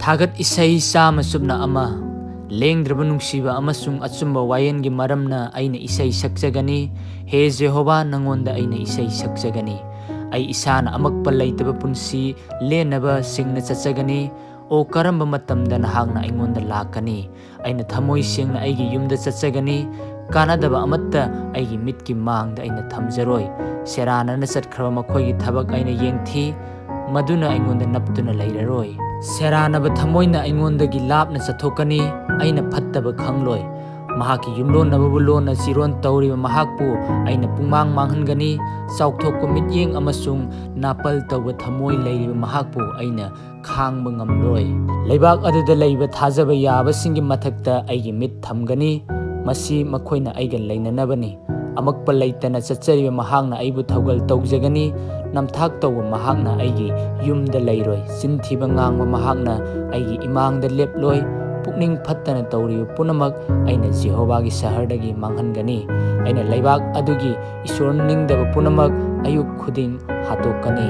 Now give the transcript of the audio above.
थागत इसै चामा सुबना अमा लेंद्रब नुंसीबा अमसुंग अचुंबा वायेनगी मरमना अइना इसै सक्चगनी हे जेहोवा नंगोंदा अइना इसै सक्चगनी अइ इसाना अमक्पा लैतबा पुंसी लेनबा सिंगना चचगनी ओ करंबा मतमदा नहांगना अइंगोंदा लाकनी अइना थमोय सिंगना अइगी युमदा चचगनी कानादबा अमत्ता अइगी मिटकी मांगदा अइना थमजरोय सेरानाना चटख्रबा मखोयगी थबक अइना येंगथी मदुना अइंगोंदा नपतुना लैररोय सेरानबा थमोयना अइंगोंदगी लापना चथोकनी अइना फत्तबा खंगलोय महाकी युमलोनबबु लोना चिरोन तौरिबा महाकपु अइना पुंमांग मांगहनगनी चाउथोकपा मिटयेंग अमसुंग नापल तौबा थमोय लैरिबा महाकपु अइना खांगबा ngamloy लेबाक अदुदा लैबा थाजबा याबसिंगी मथक्ता अइगी मिट थमगनी मसी मखोयना अइगा लैननबनी अमक्पा लैतना चचरिबा महाकना अइबु थौगल तौजगनी नमथाक तौबा महाकना अइगी युमदा लैरोय चिनथिबा ngang महाकना अइगी इमांगदा लेपलोय पुकनिंग फत्तना तौरिबा पुनमक अइना जेहोवागी शहरदगी मांगहनगनी अइना लेबाक अदुगी ईश्वर निंगदबा पुनमक अयुक खुदिंग हातोकनी।